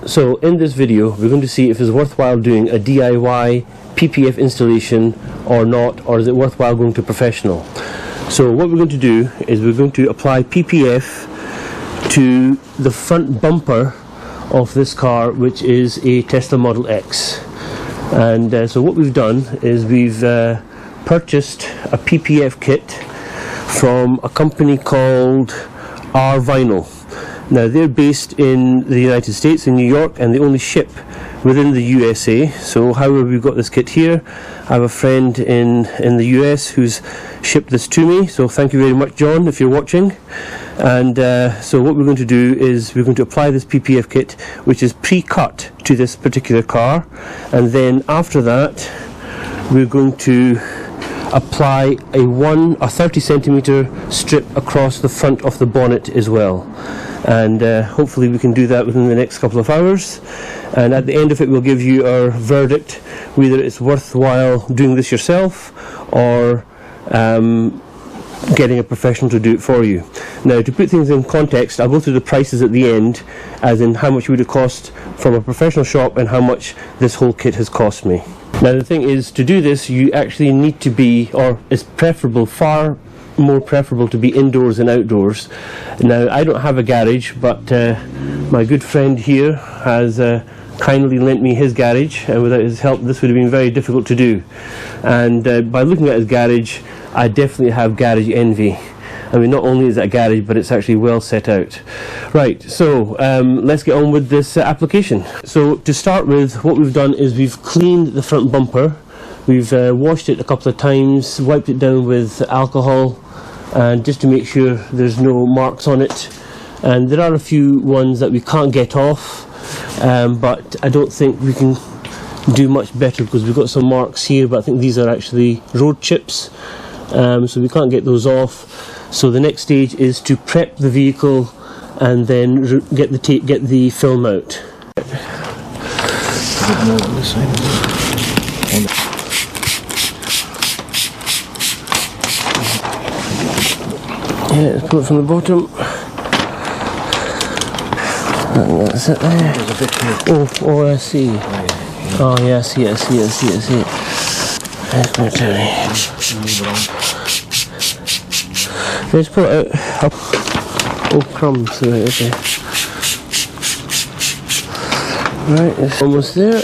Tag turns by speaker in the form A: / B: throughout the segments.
A: So in this video we're going to see if it's worthwhile doing a DIY PPF installation or not, or is it worthwhile going to professional. So what we're going to do is we're going to apply PPF to the front bumper of this car, which is a Tesla Model X. And so what we've done is we've purchased a PPF kit from a company called R-Vinyl. Now they're based in the United States, in New York, and they only ship within the USA. So however we've got this kit here, I have a friend in the US who's shipped this to me, so thank you very much, John, if you're watching. And so what we're going to do is we're going to apply this PPF kit, which is pre-cut to this particular car, and then after that we're going to apply a 30 centimeter strip across the front of the bonnet as well. And hopefully we can do that within the next couple of hours, and at the end of it we'll give you our verdict whether it's worthwhile doing this yourself or getting a professional to do it for you. Now, to put things in context, I'll go through the prices at the end, as in how much would it cost from a professional shop and how much this whole kit has cost me. Now the thing is, to do this you actually need to be, or it's preferable, far more preferable to be indoors than outdoors. Now I don't have a garage, but my good friend here has kindly lent me his garage, and without his help this would have been very difficult to do. And by looking at his garage, I definitely have garage envy. I mean, not only is it a garage, but it's actually well set out. Right, so let's get on with this application. So to start with, what we've done is we've cleaned the front bumper. We've washed it a couple of times, wiped it down with alcohol, and just to make sure there's no marks on it. And there are a few ones that we can't get off, but I don't think we can do much better because we've got some marks here, but I think these are actually road chips, so we can't get those off. So the next stage is to prep the vehicle and then get the film out. Yeah, let's pull it from the bottom. That's it there. Oh, I see. Oh, yeah, I see. There's my turn. Let's pull it out. Oh, crumbs. Right, okay. Right, it's almost there.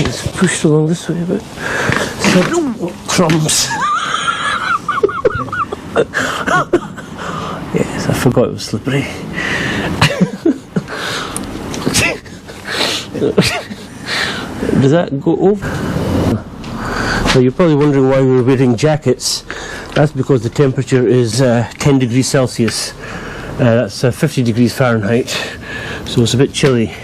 A: It's pushed along this way a bit. So, crumbs. Yes, I forgot it was slippery. Does that go over? So you're probably wondering why we're wearing jackets. That's because the temperature is 10 degrees Celsius. That's 50 degrees Fahrenheit. So it's a bit chilly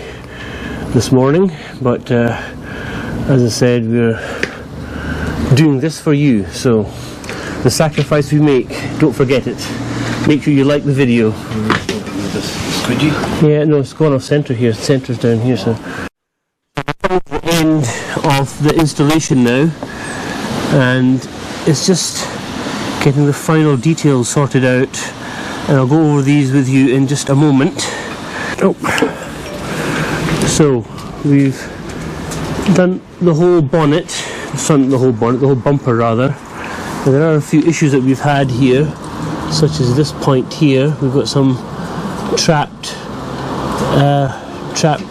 A: this morning, but as I said, we're doing this for you. So the sacrifice we make, don't forget it. Make sure you like the video. Yeah, no, it's gone off centre here. Centre's down here, so. The end of the installation now, and it's just getting the final details sorted out, and I'll go over these with you in just a moment. Oh. So we've done the whole bonnet, the whole bumper rather. And there are a few issues that we've had here, such as this point here. We've got some trapped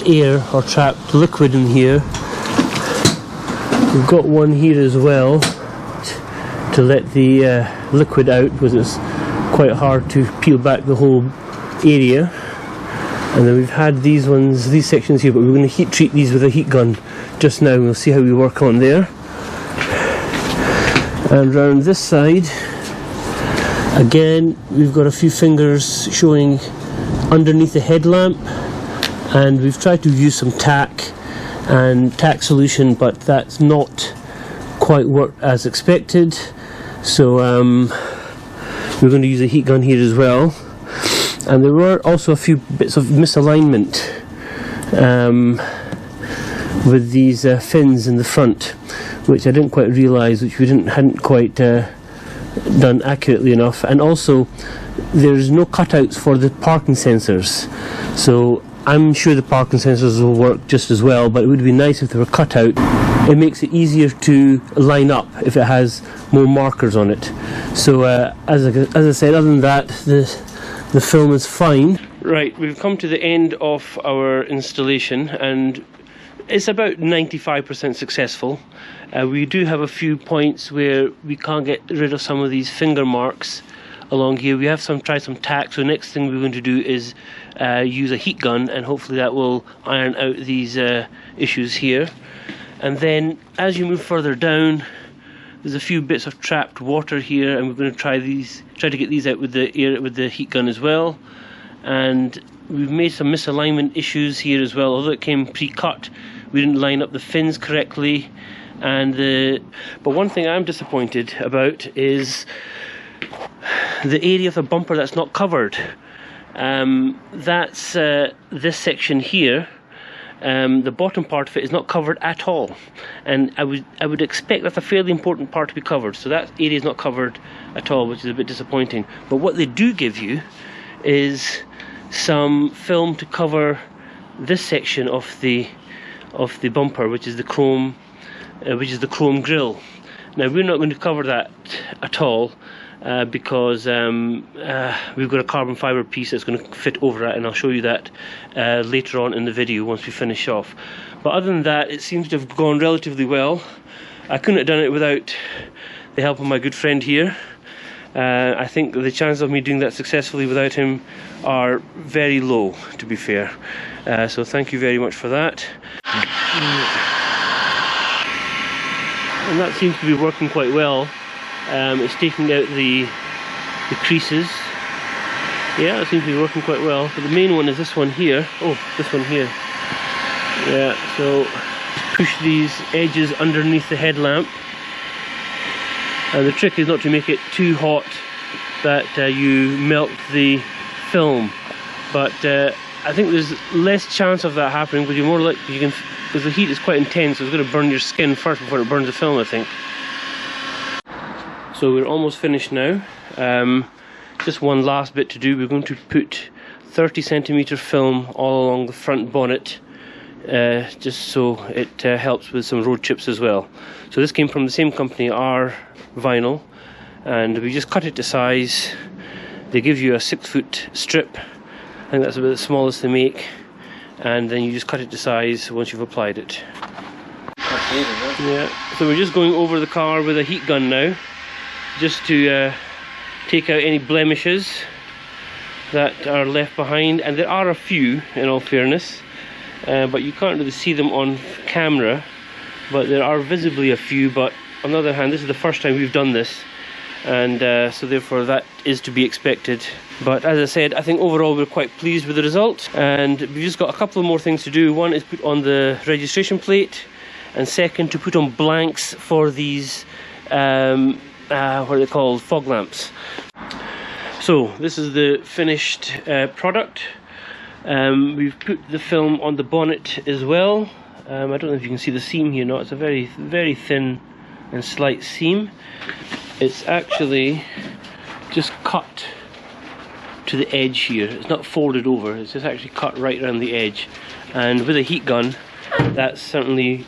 A: air or trapped liquid in here. We've got one here as well to let the liquid out, because it's quite hard to peel back the whole area. And then we've had these sections here, but we're going to heat treat these with a heat gun just now. We'll see how we work on there. And around this side again, we've got a few fingers showing underneath the headlamp, and we've tried to use some tack solution, but that's not quite worked as expected. So we're going to use a heat gun here as well. And there were also a few bits of misalignment with these fins in the front, which I didn't quite realise, which we hadn't quite done accurately enough. And also there's no cutouts for the parking sensors, so I'm sure the parking sensors will work just as well, but it would be nice if they were cut out. It makes it easier to line up if it has more markers on it. So as I said, other than that, the film is fine. Right, we've come to the end of our installation, and it's about 95% successful. We do have a few points where we can't get rid of some of these finger marks along here. We have tried some tack, so next thing we're going to do is use a heat gun, and hopefully that will iron out these issues here. And then as you move further down, there's a few bits of trapped water here, and we're going to try to get these out with the heat gun as well. And we've made some misalignment issues here as well. Although it came pre-cut, we didn't line up the fins correctly. But one thing I'm disappointed about is the area of the bumper that's not covered. That's this section here. The bottom part of it is not covered at all, and I would expect that's a fairly important part to be covered. So that area is not covered at all, which is a bit disappointing. But what they do give you is some film to cover this section of the bumper, which is the chrome grille. Now we're not going to cover that at all, because we've got a carbon fibre piece that's going to fit over that, and I'll show you that later on in the video once we finish off. But other than that, it seems to have gone relatively well. I couldn't have done it without the help of my good friend here. I think the chances of me doing that successfully without him are very low, to be fair. So thank you very much for that. And that seems to be working quite well. It's taking out the creases. Yeah, it seems to be working quite well. But the main one is this one here. Oh, this one here. Yeah, so push these edges underneath the headlamp. And the trick is not to make it too hot that you melt the film. But I think there's less chance of that happening, because you're more likely because the heat is quite intense, so it's going to burn your skin first before it burns the film, I think. So we're almost finished now. Just one last bit to do. We're going to put 30cm film all along the front bonnet, just so it helps with some road chips as well. So this came from the same company, our vinyl, and we just cut it to size. They give you a 6-foot strip. I think that's about the smallest they make, and then you just cut it to size once you've applied it. Yeah, so we're just going over the car with a heat gun now, just to take out any blemishes that are left behind, and there are a few, in all fairness, but you can't really see them on camera, but there are visibly a few. But on the other hand, this is the first time we've done this, and so therefore that is to be expected. But as I said, I think overall we're quite pleased with the result, and we've just got a couple of more things to do. One is put on the registration plate, and second to put on blanks for these what are they called, fog lamps. So this is the finished product. We've put the film on the bonnet as well. I don't know if you can see the seam here. No, it's a very, very thin and slight seam. It's actually just cut to the edge here. It's not folded over, it's just actually cut right around the edge. And with a heat gun, that certainly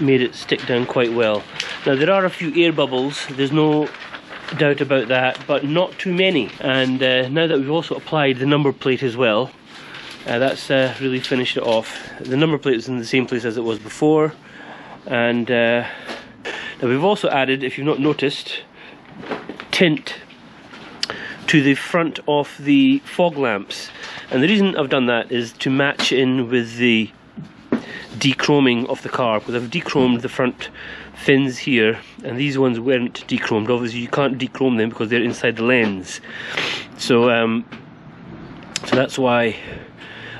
A: made it stick down quite well. Now there are a few air bubbles, there's no doubt about that, but not too many. And now that we've also applied the number plate as well, that's really finished it off. The number plate is in the same place as it was before, and now we've also added, if you've not noticed, tint to the front of the fog lamps. And the reason I've done that is to match in with the dechroming of the car, because I've dechromed the front fins here, and these ones weren't dechromed. Obviously you can't dechrome them because they're inside the lens, so so that's why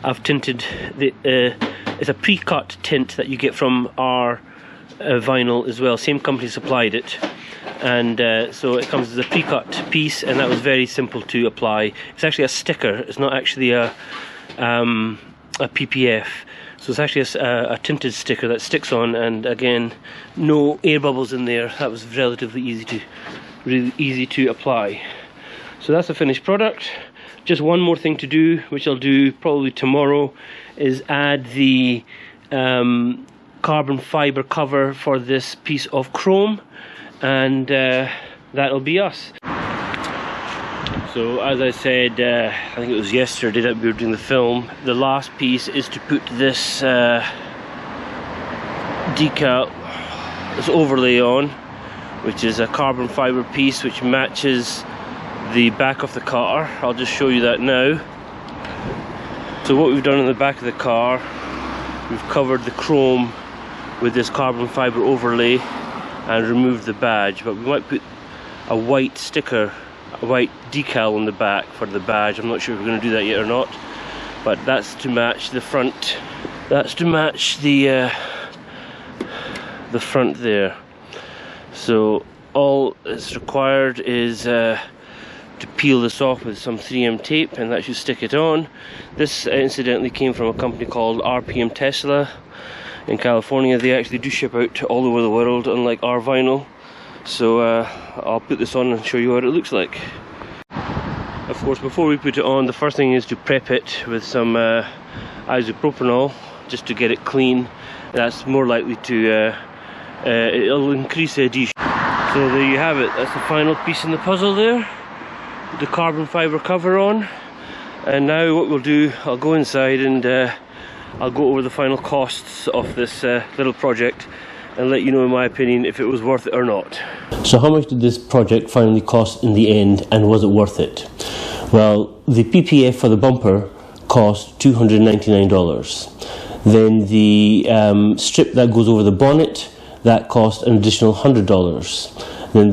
A: I've tinted the it's a pre-cut tint that you get from our vinyl as well. Same company supplied it, and so it comes as a pre-cut piece, and that was very simple to apply. It's actually a sticker, it's not actually a PPF. So it's actually a tinted sticker that sticks on, and again, no air bubbles in there. That was relatively really easy to apply. So that's the finished product. Just one more thing to do, which I'll do probably tomorrow, is add the carbon fiber cover for this piece of chrome, and that'll be us. So as I said, I think it was yesterday that we were doing the film, the last piece is to put this decal, this overlay on, which is a carbon fiber piece which matches the back of the car. I'll just show you that now. So what we've done in the back of the car, we've covered the chrome with this carbon fiber overlay and removed the badge, but we might put a white sticker, a white decal on the back for the badge. I'm not sure if we're going to do that yet or not, but that's to match the front. That's to match the front there. So all that's required is to peel this off with some 3M tape, and that should stick it on. This incidentally came from a company called RPM Tesla in California. They actually do ship out all over the world, unlike our vinyl. So I'll put this on and show you what it looks like. Of course, before we put it on, the first thing is to prep it with some isopropanol, just to get it clean. That's more likely to it'll increase the adhesion. So there you have it. That's the final piece in the puzzle there. The carbon fiber cover on, and now what we'll do, I'll go inside and I'll go over the final costs of this little project and let you know, in my opinion, if it was worth it or not. So how much did this project finally cost in the end, and was it worth it? Well, the PPF for the bumper cost $299. Then the strip that goes over the bonnet, that cost an additional $100. Then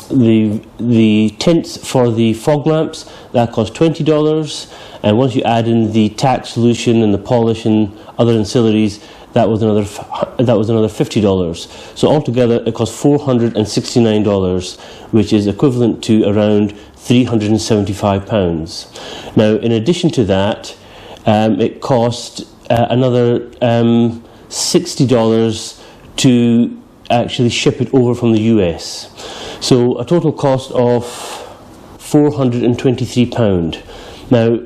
A: the tints for the fog lamps, that cost $20, and once you add in the tack solution and the polish and other ancillaries, that was another $50. So altogether it cost $469, which is equivalent to around £375. Now, in addition to that, it cost another $60 to actually ship it over from the US. So a total cost of £423. Now,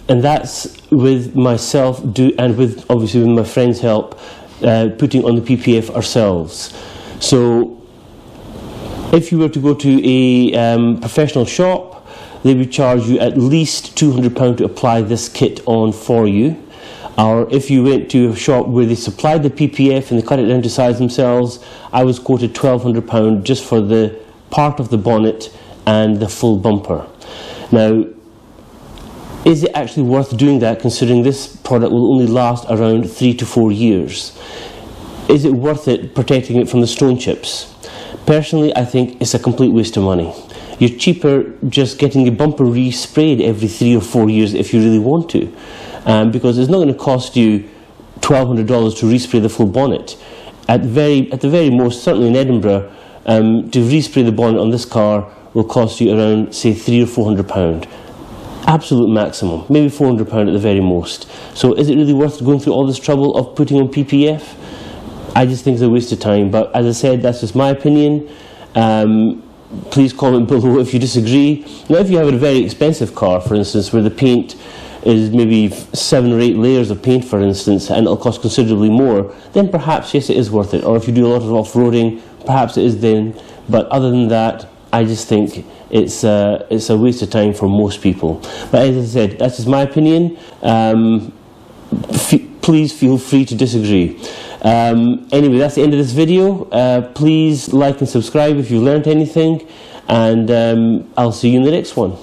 A: and that's with myself and with obviously with my friend's help, putting on the PPF ourselves. So if you were to go to a professional shop, they would charge you at least £200 to apply this kit on for you. Or if you went to a shop where they supplied the PPF and they cut it down to size themselves, I was quoted £1,200 just for the part of the bonnet and the full bumper. Now, is it actually worth doing that, considering this product will only last around 3 to 4 years? Is it worth it protecting it from the stone chips? Personally, I think it's a complete waste of money. You're cheaper just getting the bumper re-sprayed every 3 or 4 years if you really want to, because it's not going to cost you $1,200 to respray the full bonnet. At the very most, certainly in Edinburgh, to respray the bonnet on this car will cost you around, say, £300 or £400. Absolute maximum, maybe £400 at the very most. So is it really worth going through all this trouble of putting on PPF? I just think it's a waste of time, but as I said, that's just my opinion. Please comment below if you disagree. Now, if you have a very expensive car, for instance, where the paint is maybe 7 or 8 layers of paint, for instance, and it'll cost considerably more, then perhaps, yes, it is worth it. Or if you do a lot of off-roading, perhaps it is then. But other than that, I just think it's a waste of time for most people. But as I said, that's just my opinion. Please feel free to disagree. Anyway, that's the end of this video. Please like and subscribe if you learned anything, and I'll see you in the next one.